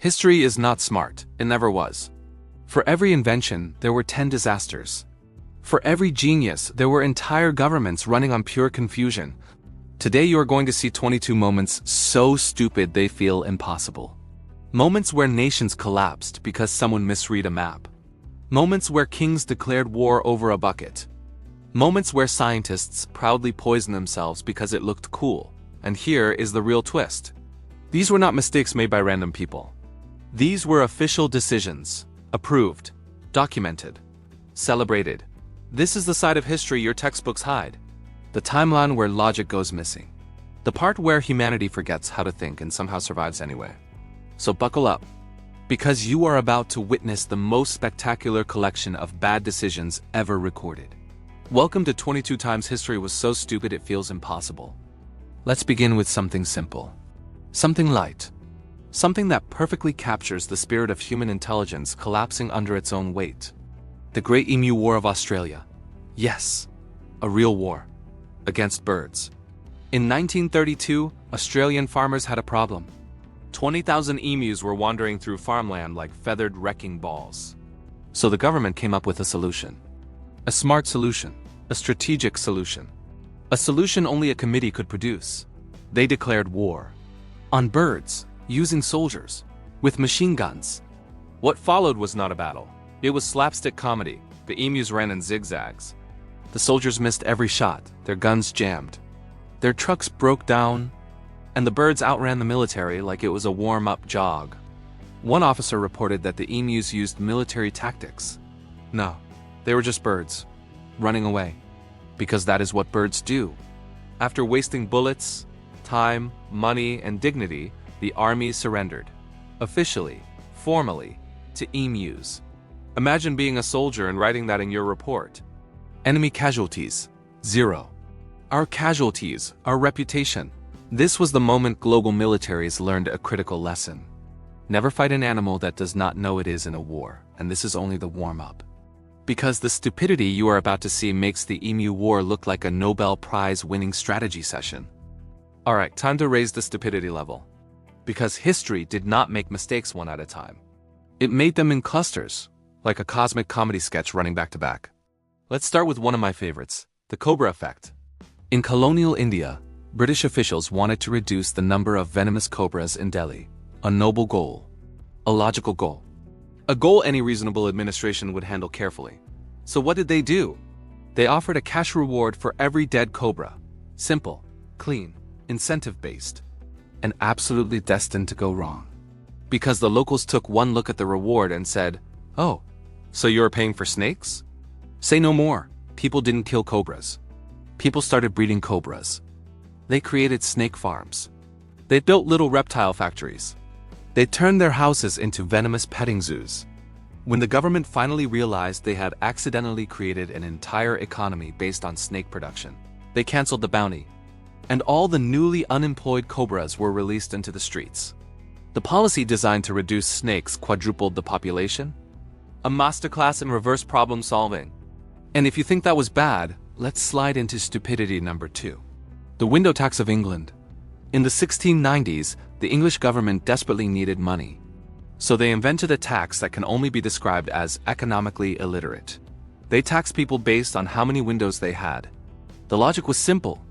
History is not smart, it never was. For every invention, there were 10 disasters. For every genius, there were entire governments running on pure confusion. Today you are going to see 22 moments so stupid they feel impossible. Moments where nations collapsed because someone misread a map. Moments where kings declared war over a bucket. Moments where scientists proudly poisoned themselves because it looked cool. And here is the real twist. These were not mistakes made by random people. These were official decisions. Approved. Documented. Celebrated. This is the side of history your textbooks hide. The timeline where logic goes missing. The part where humanity forgets how to think and somehow survives anyway. So buckle up. Because you are about to witness the most spectacular collection of bad decisions ever recorded. Welcome to 22 times history was so stupid it feels impossible. Let's begin with something simple. Something light. Something that perfectly captures the spirit of human intelligence collapsing under its own weight. The Great Emu War of Australia. Yes, a real war. Against birds. In 1932, Australian farmers had a problem. 20,000 emus were wandering through farmland like feathered wrecking balls. So the government came up with a solution. A smart solution. A strategic solution. A solution only a committee could produce. They declared war. On birds. Using soldiers. With machine guns. What followed was not a battle. It was slapstick comedy. The emus ran in zigzags. The soldiers missed every shot. Their guns jammed. Their trucks broke down. And the birds outran the military like it was a warm-up jog. One officer reported that the emus used military tactics. No, they were just birds. Running away. Because that is what birds do. After wasting bullets, time, money, and dignity, the armies surrendered. Officially, formally, to emus. Imagine being a soldier and writing that in your report. Enemy casualties, 0. Our casualties, our reputation. This was the moment global militaries learned a critical lesson. Never fight an animal that does not know it is in a war, and this is only the warm-up. Because the stupidity you are about to see makes the Emu War look like a Nobel Prize-winning strategy session. Alright, time to raise the stupidity level. Because history did not make mistakes one at a time. It made them in clusters, like a cosmic comedy sketch running back to back. Let's start with one of my favorites, the Cobra Effect. In colonial India, British officials wanted to reduce the number of venomous cobras in Delhi. A noble goal. A logical goal. A goal any reasonable administration would handle carefully. So what did they do? They offered a cash reward for every dead cobra. Simple, clean, incentive-based. And absolutely destined to go wrong. Because the locals took one look at the reward and said, "Oh, so you're paying for snakes?" Say no more. People didn't kill cobras. People started breeding cobras. They created snake farms. They built little reptile factories. They turned their houses into venomous petting zoos. When the government finally realized they had accidentally created an entire economy based on snake production, they canceled the bounty. And all the newly unemployed cobras were released into the streets. The policy designed to reduce snakes quadrupled the population. A masterclass in reverse problem solving. And if you think that was bad, let's slide into stupidity number 2. The window tax of England. In the 1690s, the English government desperately needed money. So they invented a tax that can only be described as economically illiterate. They taxed people based on how many windows they had. The logic was simple.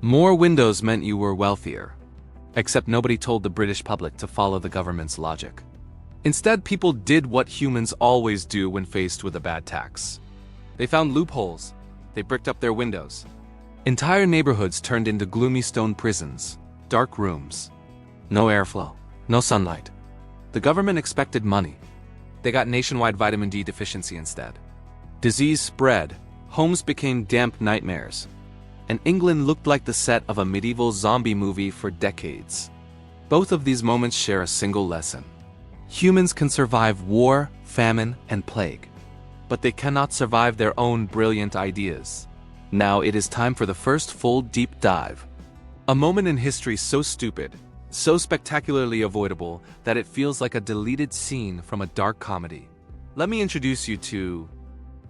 More windows meant you were wealthier. Except nobody told the British public to follow the government's logic. Instead, people did what humans always do when faced with a bad tax. They found loopholes. They bricked up their windows. Entire neighborhoods turned into gloomy stone prisons, dark rooms. No airflow, no sunlight. The government expected money. They got nationwide vitamin D deficiency instead. Disease spread. Homes became damp nightmares. And England looked like the set of a medieval zombie movie for decades. Both of these moments share a single lesson. Humans can survive war, famine, and plague. But they cannot survive their own brilliant ideas. Now it is time for the first full deep dive. A moment in history so stupid, so spectacularly avoidable, that it feels like a deleted scene from a dark comedy. Let me introduce you to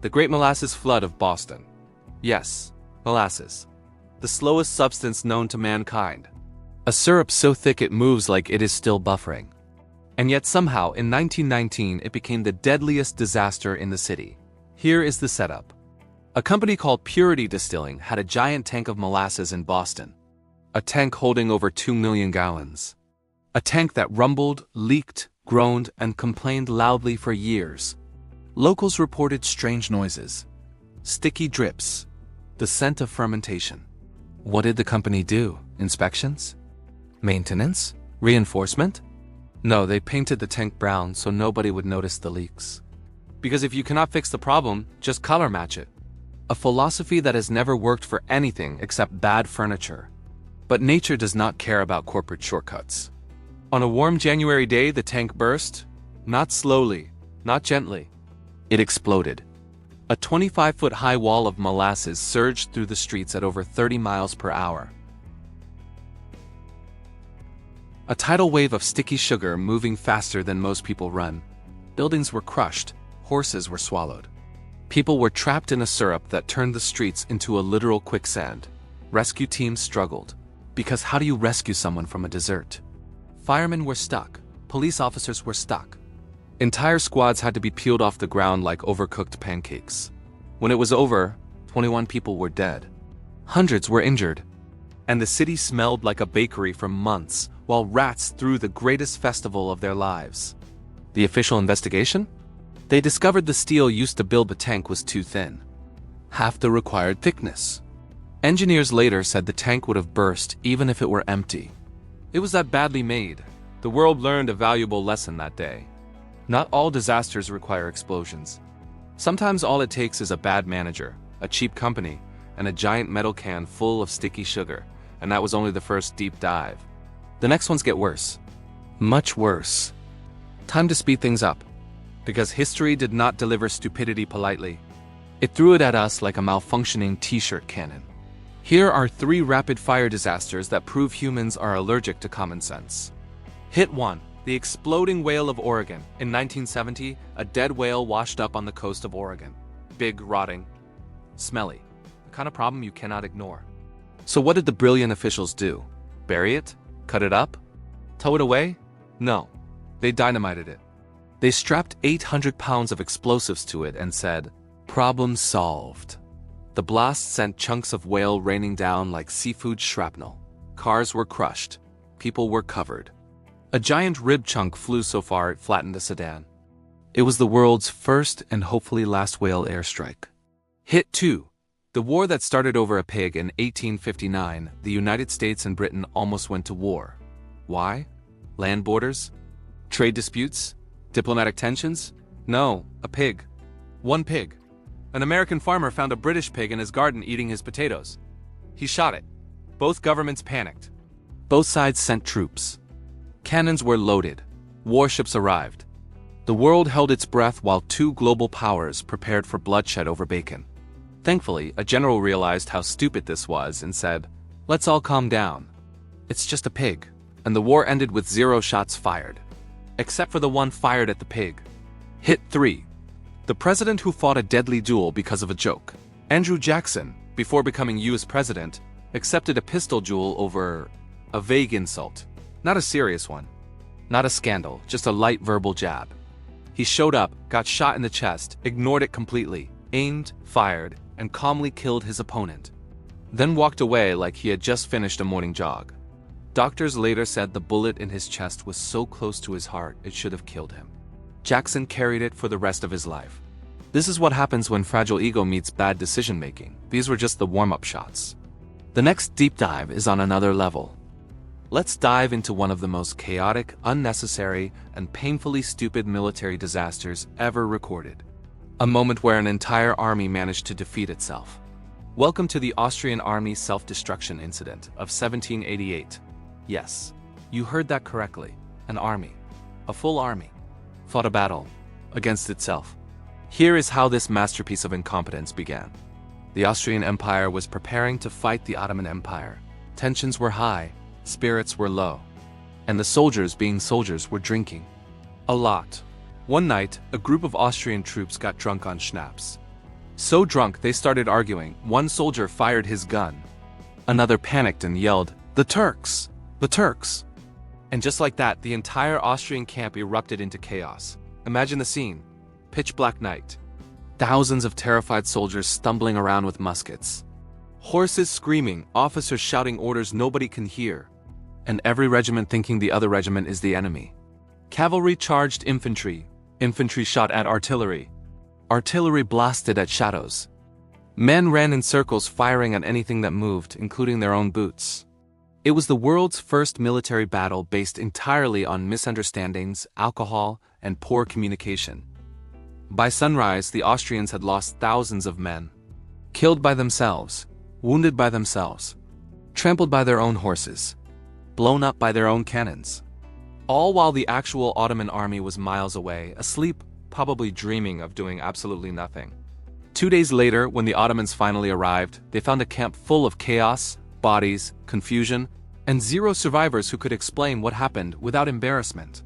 the Great Molasses Flood of Boston. Yes, molasses. The slowest substance known to mankind. A syrup so thick it moves like it is still buffering. And yet somehow, in 1919, it became the deadliest disaster in the city. Here is the setup. A company called Purity Distilling had a giant tank of molasses in Boston. A tank holding over 2 million gallons. A tank that rumbled, leaked, groaned, and complained loudly for years. Locals reported strange noises. Sticky drips. The scent of fermentation. What did the company do? Inspections? Maintenance? Reinforcement? No, they painted the tank brown so nobody would notice the leaks. Because if you cannot fix the problem, just color match it. A philosophy that has never worked for anything except bad furniture. But nature does not care about corporate shortcuts. On a warm January day, the tank burst. Not slowly, not gently. It exploded. A 25-foot high wall of molasses surged through the streets at over 30 miles per hour. A tidal wave of sticky sugar moving faster than most people run. Buildings were crushed, horses were swallowed. People were trapped in a syrup that turned the streets into a literal quicksand. Rescue teams struggled. Because how do you rescue someone from a desert? Firemen were stuck. Police officers were stuck. Entire squads had to be peeled off the ground like overcooked pancakes. When it was over, 21 people were dead. Hundreds were injured. And the city smelled like a bakery for months, while rats threw the greatest festival of their lives. The official investigation? They discovered the steel used to build the tank was too thin. Half the required thickness. Engineers later said the tank would have burst even if it were empty. It was that badly made. The world learned a valuable lesson that day. Not all disasters require explosions. Sometimes all it takes is a bad manager, a cheap company, and a giant metal can full of sticky sugar, and that was only the first deep dive. The next ones get worse. Much worse. Time to speed things up. Because history did not deliver stupidity politely. It threw it at us like a malfunctioning t-shirt cannon. Here are 3 rapid-fire disasters that prove humans are allergic to common sense. Hit 1. The exploding whale of Oregon. In 1970, a dead whale washed up on the coast of Oregon. Big, rotting, smelly. The kind of problem you cannot ignore. So what did the brilliant officials do? Bury it? Cut it up? Tow it away? No. They dynamited it. They strapped 800 pounds of explosives to it and said, "Problem solved." The blast sent chunks of whale raining down like seafood shrapnel. Cars were crushed. People were covered. A giant rib chunk flew so far it flattened a sedan. It was the world's first and hopefully last whale airstrike. Hit 2. The war that started over a pig in 1859, the United States and Britain almost went to war. Why? Land borders? Trade disputes? Diplomatic tensions? No, a pig. One pig. An American farmer found a British pig in his garden eating his potatoes. He shot it. Both governments panicked. Both sides sent troops. Cannons were loaded. Warships arrived. The world held its breath while 2 global powers prepared for bloodshed over bacon. Thankfully, a general realized how stupid this was and said, "Let's all calm down. It's just a pig." And the war ended with 0 shots fired. Except for the one fired at the pig. Hit 3. The president who fought a deadly duel because of a joke. Andrew Jackson, before becoming US president, accepted a pistol duel over a vague insult. Not a serious one. Not a scandal, just a light verbal jab. He showed up, got shot in the chest, ignored it completely, aimed, fired, and calmly killed his opponent. Then walked away like he had just finished a morning jog. Doctors later said the bullet in his chest was so close to his heart it should have killed him. Jackson carried it for the rest of his life. This is what happens when fragile ego meets bad decision-making. These were just the warm-up shots. The next deep dive is on another level. Let's dive into one of the most chaotic, unnecessary, and painfully stupid military disasters ever recorded. A moment where an entire army managed to defeat itself. Welcome to the Austrian army self-destruction incident of 1788. Yes, you heard that correctly. An army. A full army. Fought a battle against itself. Here is how this masterpiece of incompetence began. The Austrian Empire was preparing to fight the Ottoman Empire. Tensions were high, spirits were low, and the soldiers, being soldiers, were drinking. A lot. One night, a group of Austrian troops got drunk on schnapps. So drunk they started arguing. One soldier fired his gun. Another panicked and yelled, "The Turks! The Turks!" And just like that, the entire Austrian camp erupted into chaos. Imagine the scene. Pitch black night. Thousands of terrified soldiers stumbling around with muskets. Horses screaming, officers shouting orders nobody can hear. And every regiment thinking the other regiment is the enemy. Cavalry charged infantry. Infantry shot at artillery. Artillery blasted at shadows. Men ran in circles firing at anything that moved, including their own boots. It was the world's first military battle based entirely on misunderstandings, alcohol, and poor communication. By sunrise, the Austrians had lost thousands of men. Killed by themselves, wounded by themselves, trampled by their own horses, blown up by their own cannons. All while the actual Ottoman army was miles away, asleep, probably dreaming of doing absolutely nothing. 2 days later, when the Ottomans finally arrived, they found a camp full of chaos, bodies, confusion, and zero survivors who could explain what happened without embarrassment.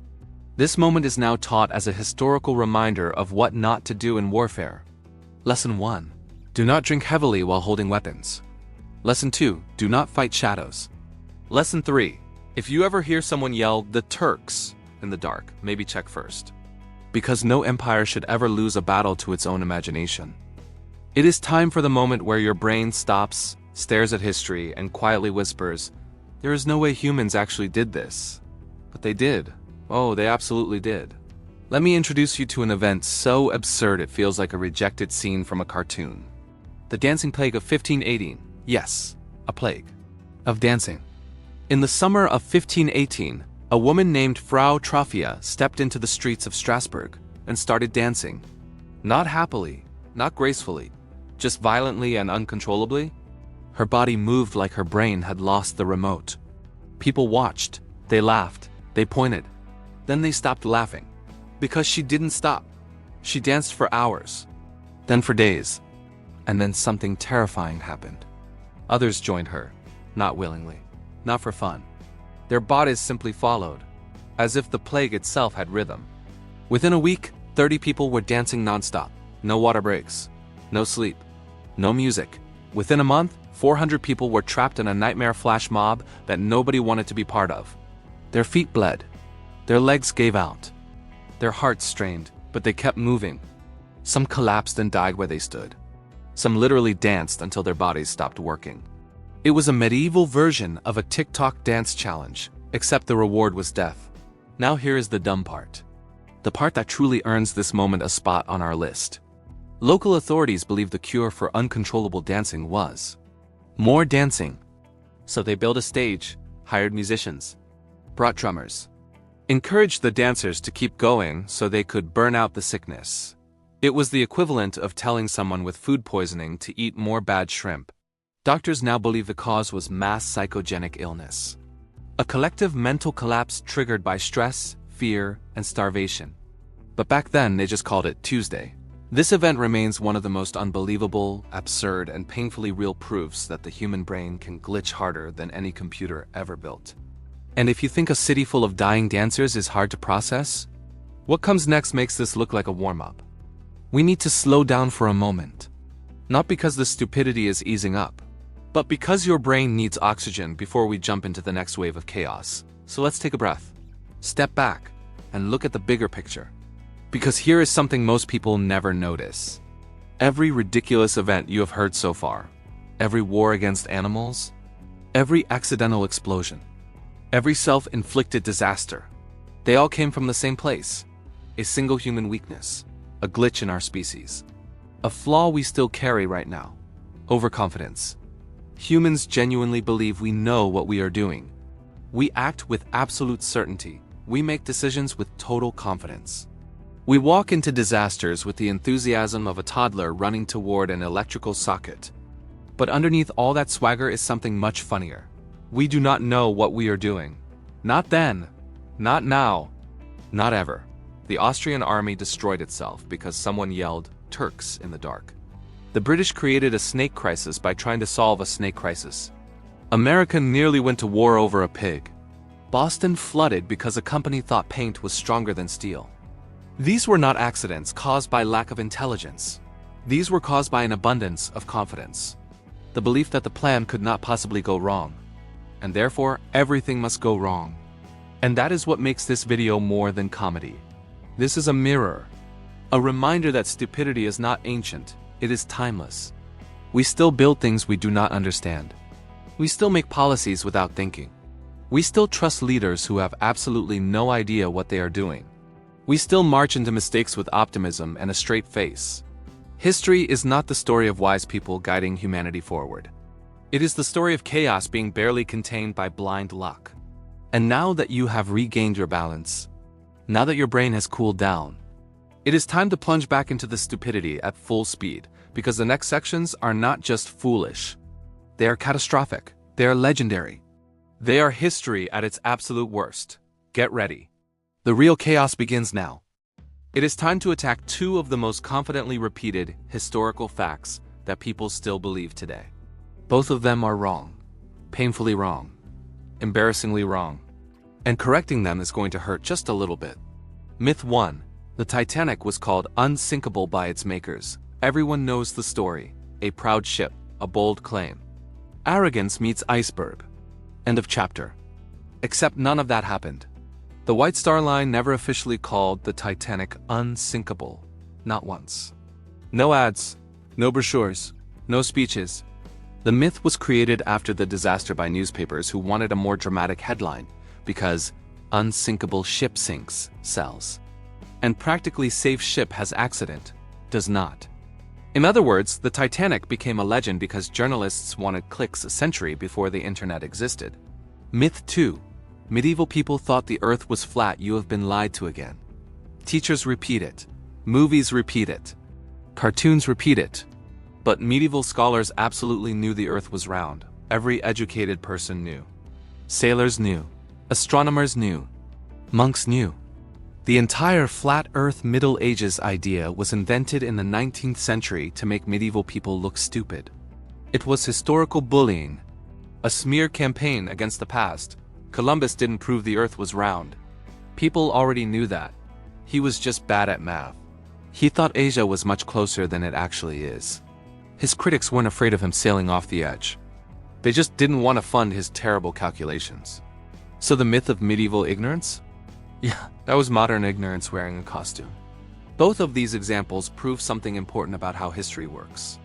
This moment is now taught as a historical reminder of what not to do in warfare. Lesson 1. Do not drink heavily while holding weapons. Lesson 2. Do not fight shadows. Lesson 3. If you ever hear someone yell, "The Turks," in the dark, maybe check first. Because no empire should ever lose a battle to its own imagination. It is time for the moment where your brain stops, stares at history, and quietly whispers, "There is no way humans actually did this." But they did. Oh, they absolutely did. Let me introduce you to an event so absurd it feels like a rejected scene from a cartoon. The dancing plague of 1518. Yes, a plague. Of dancing. In the summer of 1518, a woman named Frau Trophia stepped into the streets of Strasbourg and started dancing. Not happily, not gracefully, just violently and uncontrollably. Her body moved like her brain had lost the remote. People watched, they laughed, they pointed. Then they stopped laughing. Because she didn't stop. She danced for hours. Then for days. And then something terrifying happened. Others joined her, not willingly, not for fun. Their bodies simply followed, as if the plague itself had rhythm. Within a week, 30 people were dancing nonstop. No water breaks, no sleep, no music. Within a month, 400 people were trapped in a nightmare flash mob that nobody wanted to be part of. Their feet bled. Their legs gave out. Their hearts strained, but they kept moving. Some collapsed and died where they stood. Some literally danced until their bodies stopped working. It was a medieval version of a TikTok dance challenge, except the reward was death. Now here is the dumb part. The part that truly earns this moment a spot on our list. Local authorities believed the cure for uncontrollable dancing was more dancing. So they built a stage, hired musicians, brought drummers, encouraged the dancers to keep going so they could burn out the sickness. It was the equivalent of telling someone with food poisoning to eat more bad shrimp. Doctors now believe the cause was mass psychogenic illness. A collective mental collapse triggered by stress, fear, and starvation. But back then, they just called it Tuesday. This event remains one of the most unbelievable, absurd, and painfully real proofs that the human brain can glitch harder than any computer ever built. And if you think a city full of dying dancers is hard to process, what comes next makes this look like a warm-up. We need to slow down for a moment. Not because the stupidity is easing up, but because your brain needs oxygen before we jump into the next wave of chaos. So let's take a breath, step back, and look at the bigger picture. Because here is something most people never notice. Every ridiculous event you have heard so far, every war against animals, every accidental explosion, every self-inflicted disaster, they all came from the same place. A single human weakness, a glitch in our species. A flaw we still carry right now. Overconfidence. Humans genuinely believe we know what we are doing. We act with absolute certainty. We make decisions with total confidence. We walk into disasters with the enthusiasm of a toddler running toward an electrical socket. But underneath all that swagger is something much funnier. We do not know what we are doing. Not then. Not now. Not ever. The Austrian army destroyed itself because someone yelled, "Turks," in the dark. The British created a snake crisis by trying to solve a snake crisis. America nearly went to war over a pig. Boston flooded because a company thought paint was stronger than steel. These were not accidents caused by lack of intelligence. These were caused by an abundance of confidence. The belief that the plan could not possibly go wrong. And therefore, everything must go wrong. And that is what makes this video more than comedy. This is a mirror. A reminder that stupidity is not ancient, it is timeless. We still build things we do not understand. We still make policies without thinking. We still trust leaders who have absolutely no idea what they are doing. We still march into mistakes with optimism and a straight face. History is not the story of wise people guiding humanity forward. It is the story of chaos being barely contained by blind luck. And now that you have regained your balance, now that your brain has cooled down, it is time to plunge back into the stupidity at full speed, because the next sections are not just foolish. They are catastrophic. They are legendary. They are history at its absolute worst. Get ready. The real chaos begins now. It is time to attack two of the most confidently repeated historical facts that people still believe today. Both of them are wrong. Painfully wrong. Embarrassingly wrong. And correcting them is going to hurt just a little bit. Myth 1. The Titanic was called Unsinkable by its makers. Everyone knows the story. A proud ship, a bold claim. Arrogance meets iceberg. End of chapter. Except none of that happened. The White Star Line never officially called the Titanic unsinkable. Not once. No ads, no brochures, no speeches. The myth was created after the disaster by newspapers who wanted a more dramatic headline, because unsinkable ship sinks sells. And practically safe ship has accident does not. In other words, the Titanic became a legend because journalists wanted clicks a century before the internet existed. Myth 2. Medieval people thought the earth was flat. You have been lied to again. Teachers repeat it. Movies repeat it. Cartoons repeat it. But medieval scholars absolutely knew the earth was round. Every educated person knew. Sailors knew. Astronomers knew. Monks knew. The entire flat earth Middle Ages idea was invented in the 19th century to make medieval people look stupid. It was historical bullying. A smear campaign against the past. Columbus didn't prove the earth was round. People already knew that. He was just bad at math. He thought Asia was much closer than it actually is. His critics weren't afraid of him sailing off the edge. They just didn't want to fund his terrible calculations. So the myth of medieval ignorance? Yeah, that was modern ignorance wearing a costume. Both of these examples prove something important about how history works.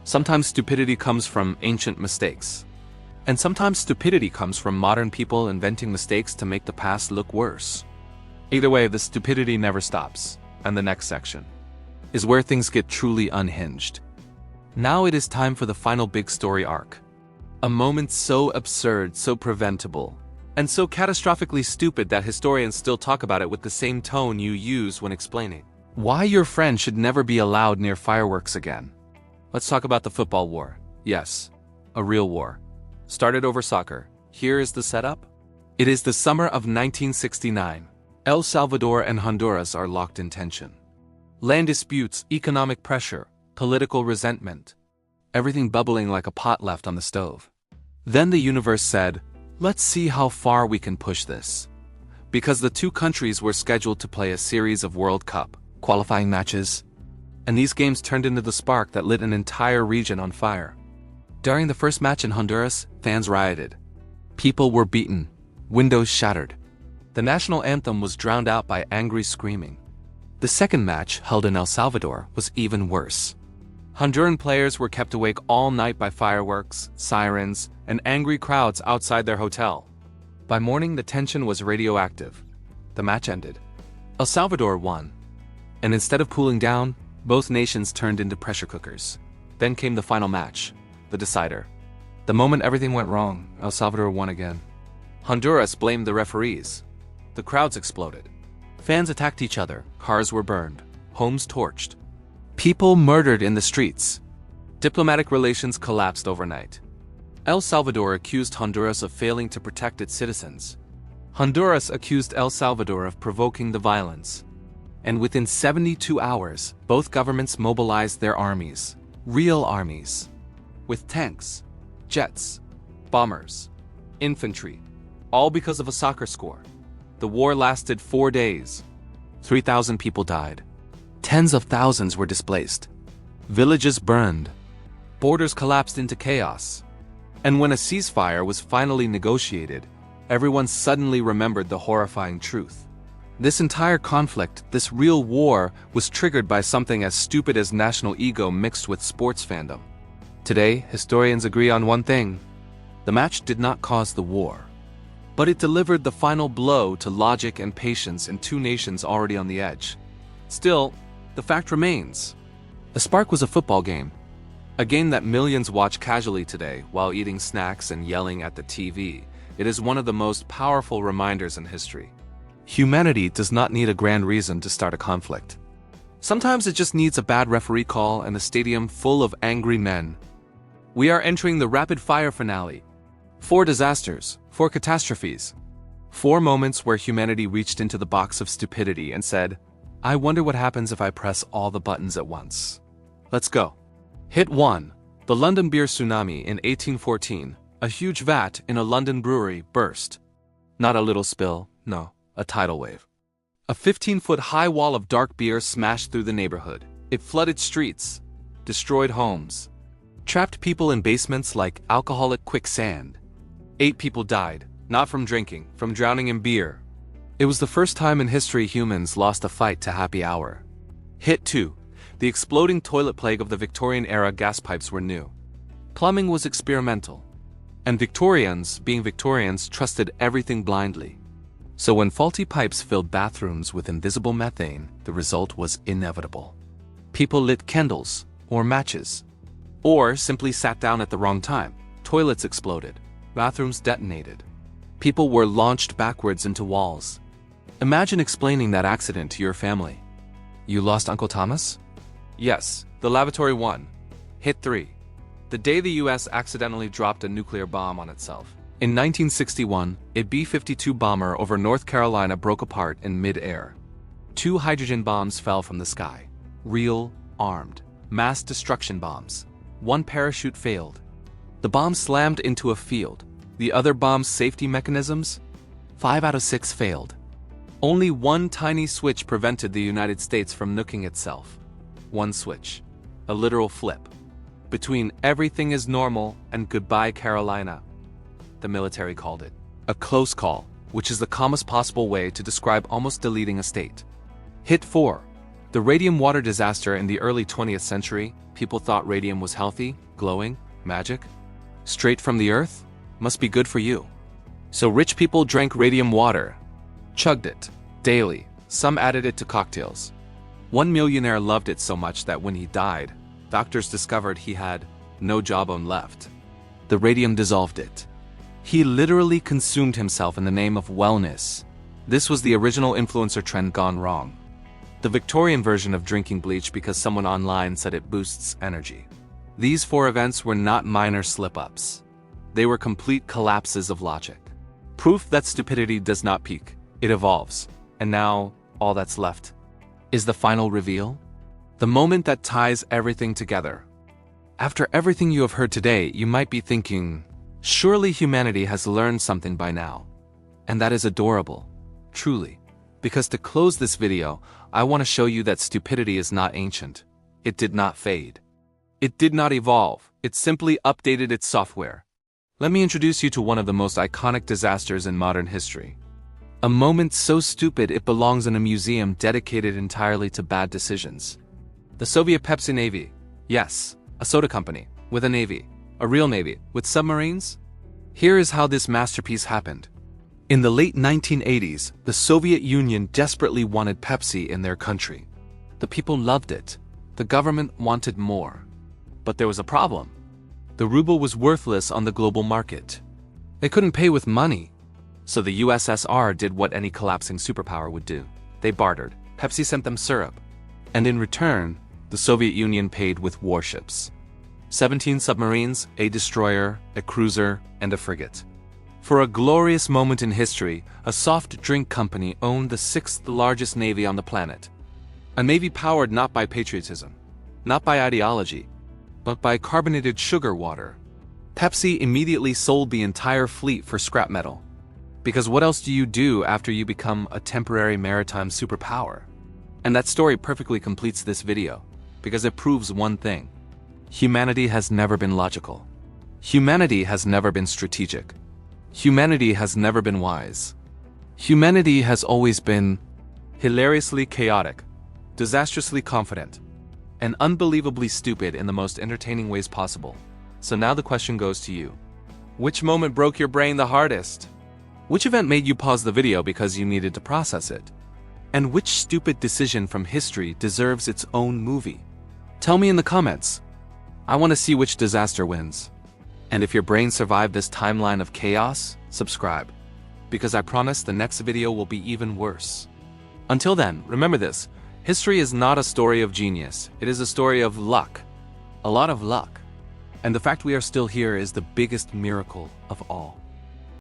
Sometimes stupidity comes from ancient mistakes. And sometimes stupidity comes from modern people inventing mistakes to make the past look worse. Either way, the stupidity never stops. And the next section is where things get truly unhinged. Now it is time for the final big story arc. A moment so absurd, so preventable, and so catastrophically stupid that historians still talk about it with the same tone you use when explaining why your friend should never be allowed near fireworks again. Let's talk about the football war. Yes, a real war. Started over soccer. Here is the setup. It is the summer of 1969. El Salvador and Honduras are locked in tension. Land disputes, economic pressure, political resentment. Everything bubbling like a pot left on the stove. Then the universe said, let's see how far we can push this. Because the two countries were scheduled to play a series of World Cup qualifying matches. And these games turned into the spark that lit an entire region on fire. During the first match in Honduras, fans rioted. People were beaten. Windows shattered. The national anthem was drowned out by angry screaming. The second match, held in El Salvador, was even worse. Honduran players were kept awake all night by fireworks, sirens, and angry crowds outside their hotel. By morning, the tension was radioactive. The match ended. El Salvador won. And instead of cooling down, both nations turned into pressure cookers. Then came the final match, the decider. The moment everything went wrong, El Salvador won again. Honduras blamed the referees. The crowds exploded. Fans attacked each other, cars were burned, homes torched. People murdered in the streets. Diplomatic relations collapsed overnight. El Salvador accused Honduras of failing to protect its citizens. Honduras accused El Salvador of provoking the violence. And within 72 hours, both governments mobilized their armies. Real armies. With tanks, jets, bombers, infantry. All because of a soccer score. The war lasted 4 days. 3,000 people died. Tens of thousands were displaced. Villages burned. Borders collapsed into chaos. And when a ceasefire was finally negotiated, everyone suddenly remembered the horrifying truth. This entire conflict, this real war, was triggered by something as stupid as national ego mixed with sports fandom. Today, historians agree on one thing. The match did not cause the war, but it delivered the final blow to logic and patience in two nations already on the edge. Still, the fact remains. The spark was a football game. A game that millions watch casually today while eating snacks and yelling at the TV. It is one of the most powerful reminders in history. Humanity does not need a grand reason to start a conflict. Sometimes it just needs a bad referee call and a stadium full of angry men. We are entering the rapid-fire finale. 4 disasters, 4 catastrophes. 4 moments where humanity reached into the box of stupidity and said, I wonder what happens if I press all the buttons at once. Let's go. Hit 1. The London beer tsunami in 1814. A huge vat in a London brewery burst. Not a little spill, no, a tidal wave. A 15-foot-high wall of dark beer smashed through the neighborhood. It flooded streets, destroyed homes, trapped people in basements like alcoholic quicksand. 8 people died, not from drinking, from drowning in beer. It was the first time in history humans lost a fight to happy hour. Hit 2. The exploding toilet plague of the Victorian-era gas pipes were new. Plumbing was experimental. And Victorians, being Victorians, trusted everything blindly. So when faulty pipes filled bathrooms with invisible methane, the result was inevitable. People lit candles, or matches, or simply sat down at the wrong time. Toilets exploded. Bathrooms detonated. People were launched backwards into walls. Imagine explaining that accident to your family. You lost Uncle Thomas? Yes, the lavatory won. Hit 3. The day the US accidentally dropped a nuclear bomb on itself. In 1961, a B-52 bomber over North Carolina broke apart in mid-air. 2 hydrogen bombs fell from the sky. Real, armed, mass destruction bombs. 1 parachute failed. The bomb slammed into a field. The other bomb's safety mechanisms? 5 out of 6 failed. Only 1 tiny switch prevented the United States from nuking itself. 1 switch. A literal flip. Between everything is normal and goodbye Carolina. The military called it a close call, which is the calmest possible way to describe almost deleting a state. Hit 4. The radium water disaster in the early 20th century. People thought radium was healthy, glowing, magic. Straight from the earth? Must be good for you. So rich people drank radium water, chugged it, daily. Some added it to cocktails. 1 millionaire loved it so much that when he died, doctors discovered he had no jawbone left. The radium dissolved it. He literally consumed himself in the name of wellness. This was the original influencer trend gone wrong. The Victorian version of drinking bleach because someone online said it boosts energy. These 4 events were not minor slip-ups. They were complete collapses of logic. Proof that stupidity does not peak, it evolves. And now, all that's left is the final reveal? The moment that ties everything together. After everything you have heard today, you might be thinking, surely humanity has learned something by now. And that is adorable, truly. Because to close this video, I want to show you that stupidity is not ancient. It did not fade. It did not evolve. It simply updated its software. Let me introduce you to one of the most iconic disasters in modern history. A moment so stupid it belongs in a museum dedicated entirely to bad decisions. The Soviet Pepsi Navy. Yes, a soda company, with a navy. A real navy, with submarines? Here is how this masterpiece happened. In the late 1980s, the Soviet Union desperately wanted Pepsi in their country. The people loved it. The government wanted more. But there was a problem. The ruble was worthless on the global market. They couldn't pay with money. So the USSR did what any collapsing superpower would do. They bartered. Pepsi sent them syrup. And in return, the Soviet Union paid with warships. 17 submarines, a destroyer, a cruiser, and a frigate. For a glorious moment in history, a soft drink company owned the 6th largest navy on the planet. A navy powered not by patriotism, not by ideology, but by carbonated sugar water. Pepsi immediately sold the entire fleet for scrap metal. Because what else do you do after you become a temporary maritime superpower? And that story perfectly completes this video, because it proves one thing. Humanity has never been logical. Humanity has never been strategic. Humanity has never been wise. Humanity has always been hilariously chaotic, disastrously confident, and unbelievably stupid in the most entertaining ways possible. So now the question goes to you. Which moment broke your brain the hardest? Which event made you pause the video because you needed to process it? And which stupid decision from history deserves its own movie? Tell me in the comments. I want to see which disaster wins. And if your brain survived this timeline of chaos, subscribe. Because I promise the next video will be even worse. Until then, remember this. History is not a story of genius. It is a story of luck. A lot of luck. And the fact we are still here is the biggest miracle of all.